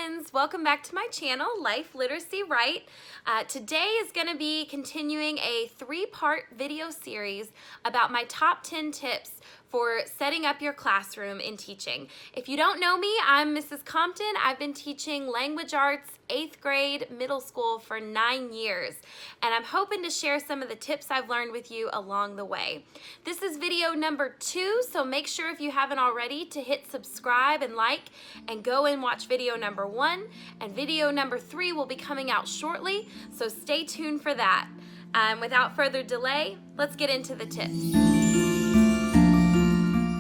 friends, welcome back to my channel, Life Literacy Right. Today is going to be continuing a 3-part video series about my top 10 tips for setting up your classroom in teaching. If you don't know me, I'm Mrs. Compton. I've been teaching language arts 8th grade middle school for 9 years, and I'm hoping to share some of the tips I've learned with you along the way. This is video number 2, so make sure if you haven't already to hit subscribe and like and go and watch video number 1, and video number 3 will be coming out shortly, so stay tuned for that. Without further delay, let's get into the tips.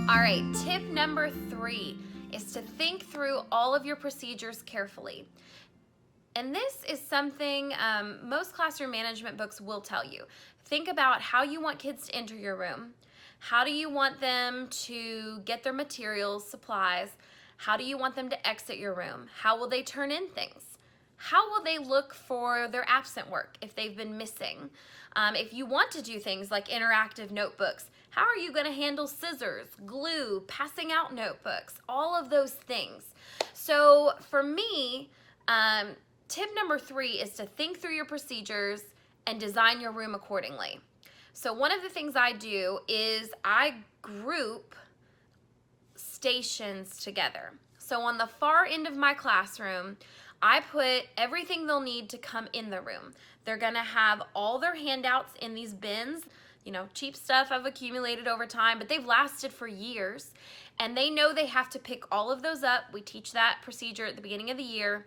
All right, tip number 3 is to think through all of your procedures carefully. And this is something most classroom management books will tell you. Think about how you want kids to enter your room. How do you want them to get their materials, supplies? How do you want them to exit your room? How will they turn in things? How will they look for their absent work if they've been missing? If you want to do things like interactive notebooks, how are you going to handle scissors, glue, passing out notebooks, all of those things? So for me, tip number 3 is to think through your procedures and design your room accordingly. So one of the things I do is I group stations together. So on the far end of my classroom, I put everything they'll need to come in the room. They're gonna have all their handouts in these bins, you know, cheap stuff I've accumulated over time, but they've lasted for years, and they know they have to pick all of those up. We teach that procedure at the beginning of the year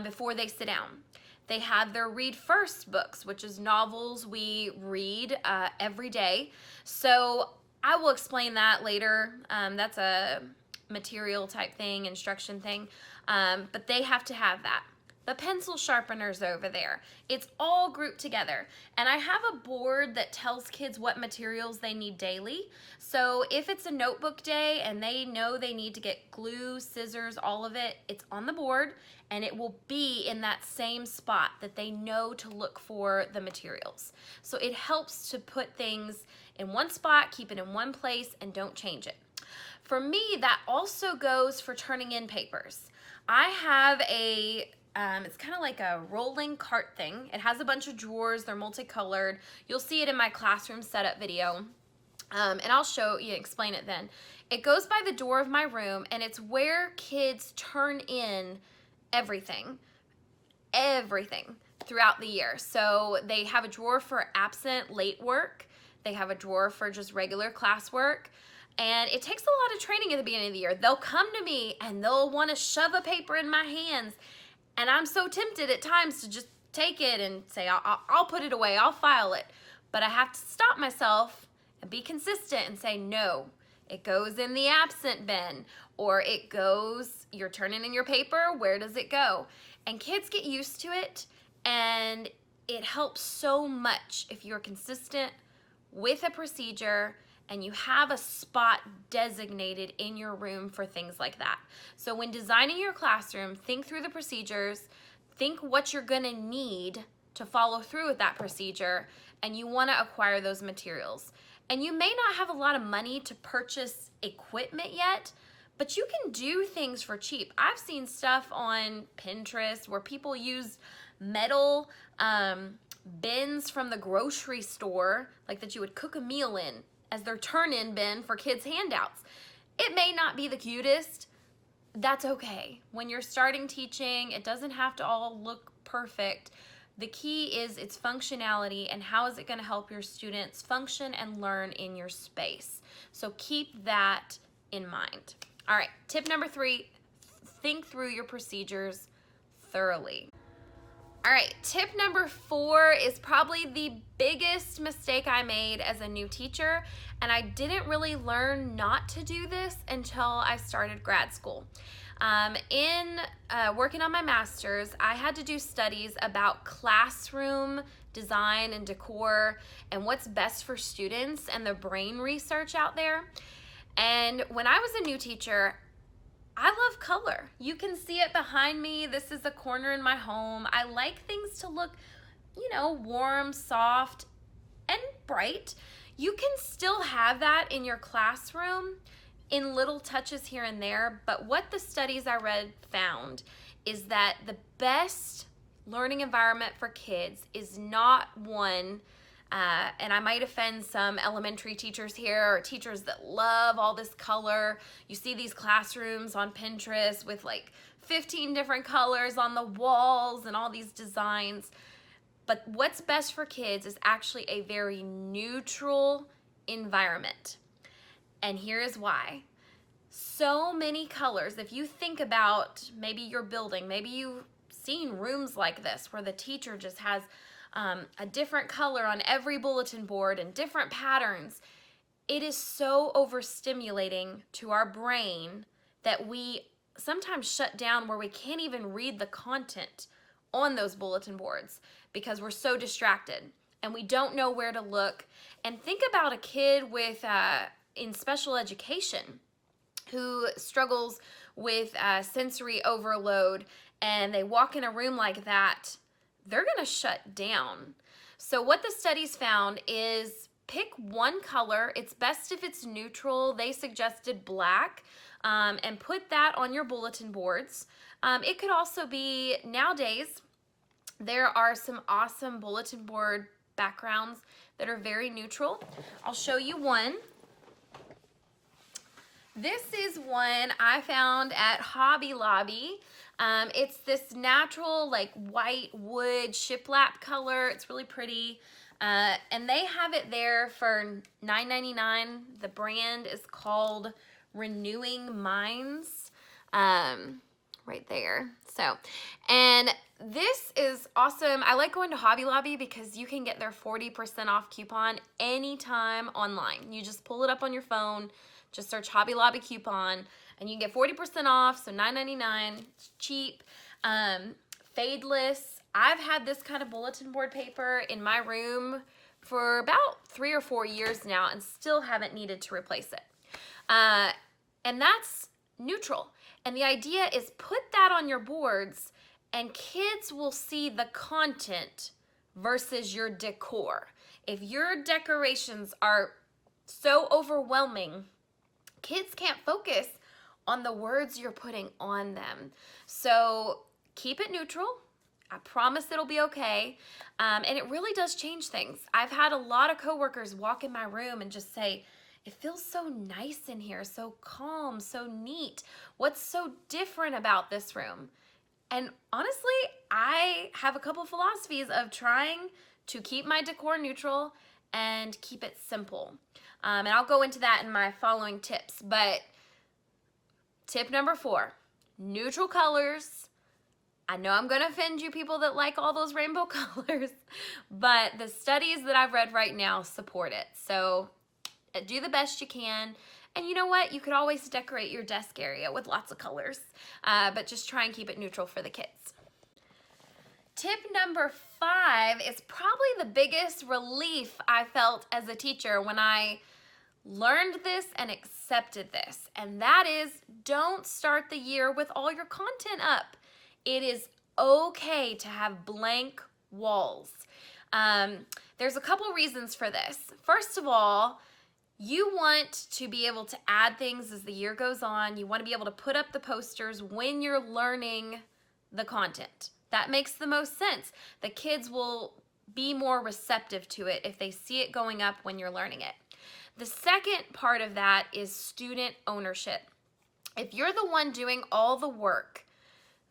before they sit down. They have their read first books, which is novels we read every day. So I will explain that later. That's a material type thing, instruction thing, but they have to have that. The pencil sharpeners over there. It's all grouped together. And I have a board that tells kids what materials they need daily. So if it's a notebook day and they know they need to get glue, scissors, all of it, it's on the board and it will be in that same spot that they know to look for the materials. So it helps to put things in one spot, keep it in one place, and don't change it. For me, that also goes for turning in papers. I have a it's kind of like a rolling cart thing. It has a bunch of drawers. They're multicolored. You'll see it in my classroom setup video, and I'll show you, explain it then. It goes by the door of my room, and it's where kids turn in everything throughout the year. So they have a drawer for absent, late work. They have a drawer for just regular classwork. And it takes a lot of training at the beginning of the year. They'll come to me and they'll want to shove a paper in my hands. And I'm so tempted at times to just take it and say, I'll put it away, I'll file it. But I have to stop myself and be consistent and say, no, it goes in the absent bin, or it goes, you're turning in your paper, where does it go? And kids get used to it, and it helps so much if you're consistent with a procedure and you have a spot designated in your room for things like that. So when designing your classroom, think through the procedures, think what you're gonna need to follow through with that procedure, and you wanna acquire those materials. And you may not have a lot of money to purchase equipment yet, but you can do things for cheap. I've seen stuff on Pinterest where people use metal bins from the grocery store, like that you would cook a meal in, as their turn-in bin for kids' handouts. It may not be the cutest. That's okay. When you're starting teaching, it doesn't have to all look perfect. The key is its functionality and how is it going to help your students function and learn in your space. So keep that in mind. All right, tip number 3, think through your procedures thoroughly. All right, tip number 4 is probably the biggest mistake I made as a new teacher, and I didn't really learn not to do this until I started grad school. In working on my master's, I had to do studies about classroom design and decor and what's best for students and the brain research out there. And when I was a new teacher, I love color. You can see it behind me. This is a corner in my home. I like things to look, you know, warm, soft, and bright. You can still have that in your classroom in little touches here and there, but what the studies I read found is that the best learning environment for kids is not one, and I might offend some elementary teachers here or teachers that love all this color. You see these classrooms on Pinterest with like 15 different colors on the walls and all these designs. But what's best for kids is actually a very neutral environment. And here is why. So many colors. If you think about maybe your building, maybe you've seen rooms like this where the teacher just has a different color on every bulletin board and different patterns. It is so overstimulating to our brain that we sometimes shut down where we can't even read the content on those bulletin boards because we're so distracted and we don't know where to look. And think about a kid with in special education who struggles with sensory overload, and they walk in a room like that, they're gonna shut down. So what the studies found is pick one color. It's best if it's neutral. They suggested black, and put that on your bulletin boards. It could also be, nowadays, there are some awesome bulletin board backgrounds that are very neutral. I'll show you one. This is one I found at Hobby Lobby. It's this natural like white wood shiplap color. It's really pretty. And they have it there for $9.99. The brand is called Renewing Minds. Right there. So, and this is awesome. I like going to Hobby Lobby because you can get their 40% off coupon anytime online. You just pull it up on your phone, just search Hobby Lobby coupon, and you can get 40% off, so $9.99. It's cheap. Fadeless. I've had this kind of bulletin board paper in my room for about 3 or 4 years now and still haven't needed to replace it. And that's neutral. And the idea is put that on your boards and kids will see the content versus your decor. If your decorations are so overwhelming, kids can't focus on the words you're putting on them. So keep it neutral. I promise it'll be okay. And it really does change things. I've had a lot of coworkers walk in my room and just say, it feels so nice in here, so calm, so neat. What's so different about this room? And honestly, I have a couple philosophies of trying to keep my decor neutral and keep it simple. And I'll go into that in my following tips. But tip number 4, neutral colors. I know I'm gonna offend you people that like all those rainbow colors, but the studies that I've read right now support it. So do the best you can. And you know what? You could always decorate your desk area with lots of colors, but just try and keep it neutral for the kids. Tip number 5 is probably the biggest relief I felt as a teacher when I learned this and accepted this. And that is, don't start the year with all your content up. It is okay to have blank walls. There's a couple reasons for this. First of all, you want to be able to add things as the year goes on. You want to be able to put up the posters when you're learning the content. That makes the most sense. The kids will be more receptive to it if they see it going up when you're learning it. The second part of that is student ownership. If you're the one doing all the work,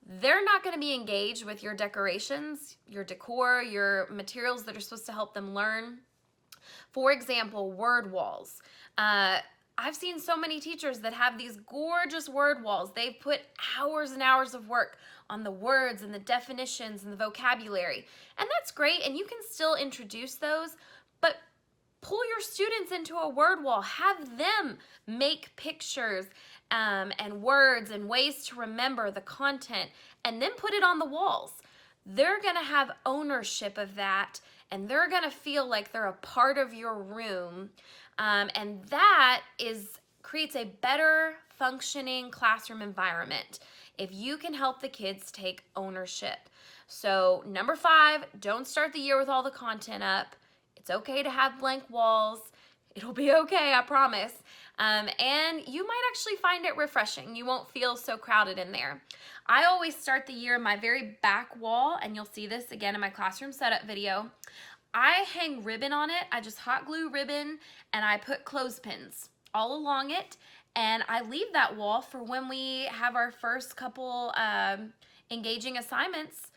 they're not going to be engaged with your decorations, your decor, your materials that are supposed to help them learn. For example, word walls. I've seen so many teachers that have these gorgeous word walls. They've put hours and hours of work on the words and the definitions and the vocabulary. And that's great, and you can still introduce those, but pull your students into a word wall. Have them make pictures and words and ways to remember the content, and then put it on the walls. They're gonna have ownership of that, and they're gonna feel like they're a part of your room, and that creates a better functioning classroom environment if you can help the kids take ownership. So number 5, don't start the year with all the content up. It's okay to have blank walls. It'll be okay, I promise. And you might actually find it refreshing. You won't feel so crowded in there. I always start the year in my very back wall, and you'll see this again in my classroom setup video. I hang ribbon on it. I just hot glue ribbon, and I put clothespins all along it, and I leave that wall for when we have our first couple engaging assignments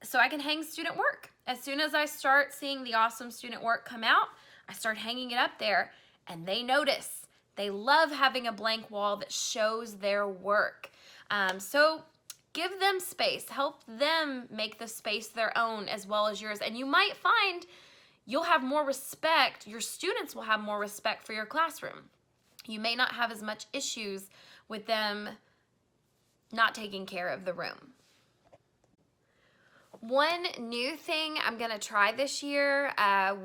so I can hang student work. As soon as I start seeing the awesome student work come out, I start hanging it up there, and they notice. They love having a blank wall that shows their work. So give them space. Help them make the space their own as well as yours. And you might find you'll have more respect. Your students will have more respect for your classroom. You may not have as much issues with them not taking care of the room. One new thing I'm gonna try this year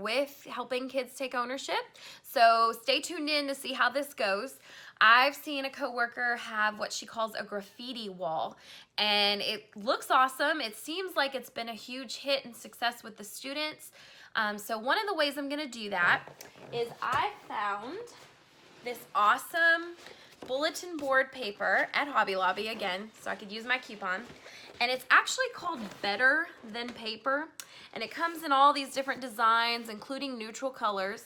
with helping kids take ownership, so stay tuned in to see how this goes. I've seen a coworker have what she calls a graffiti wall, and it looks awesome. It seems like it's been a huge hit and success with the students. So one of the ways I'm gonna do that is I found this awesome bulletin board paper at Hobby Lobby again, so I could use my coupon. And it's actually called Better Than Paper, and it comes in all these different designs, including neutral colors.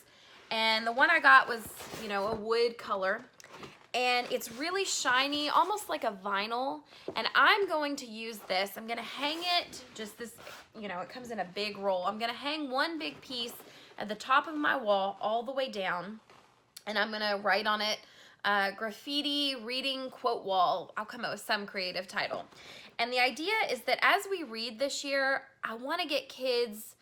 And the one I got was, you know, a wood color, and it's really shiny, almost like a vinyl. And I'm going to use this. I'm gonna hang it, just this, you know, it comes in a big roll. I'm gonna hang one big piece at the top of my wall all the way down, and I'm gonna write on it graffiti reading quote wall. I'll come up with some creative title. And the idea is that as we read this year, I want to get kids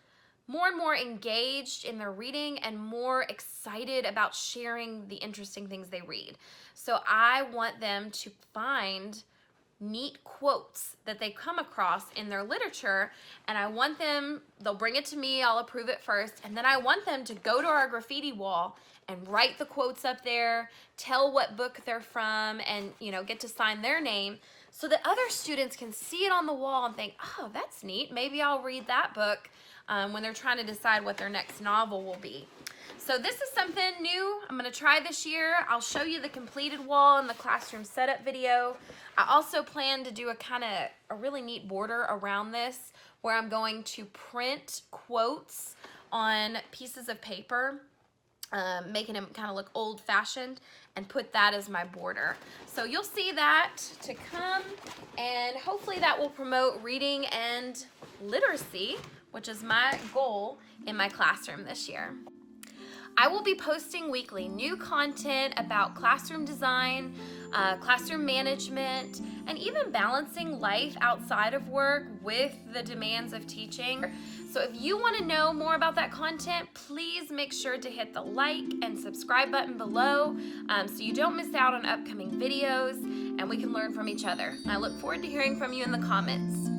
more and more engaged in their reading and more excited about sharing the interesting things they read. So I want them to find neat quotes that they come across in their literature, and I want them, they'll bring it to me, I'll approve it first, and then I want them to go to our graffiti wall and write the quotes up there, tell what book they're from, and, you know, get to sign their name so that other students can see it on the wall and think, oh, that's neat, maybe I'll read that book when they're trying to decide what their next novel will be. So this is something new I'm gonna try this year. I'll show you the completed wall in the classroom setup video. I also plan to do a really neat border around this where I'm going to print quotes on pieces of paper, making them kind of look old-fashioned, and put that as my border. So you'll see that to come, and hopefully that will promote reading and literacy, which is my goal in my classroom this year. I will be posting weekly new content about classroom design, classroom management, and even balancing life outside of work with the demands of teaching. So if you want to know more about that content, please make sure to hit the like and subscribe button below so you don't miss out on upcoming videos and we can learn from each other. I look forward to hearing from you in the comments.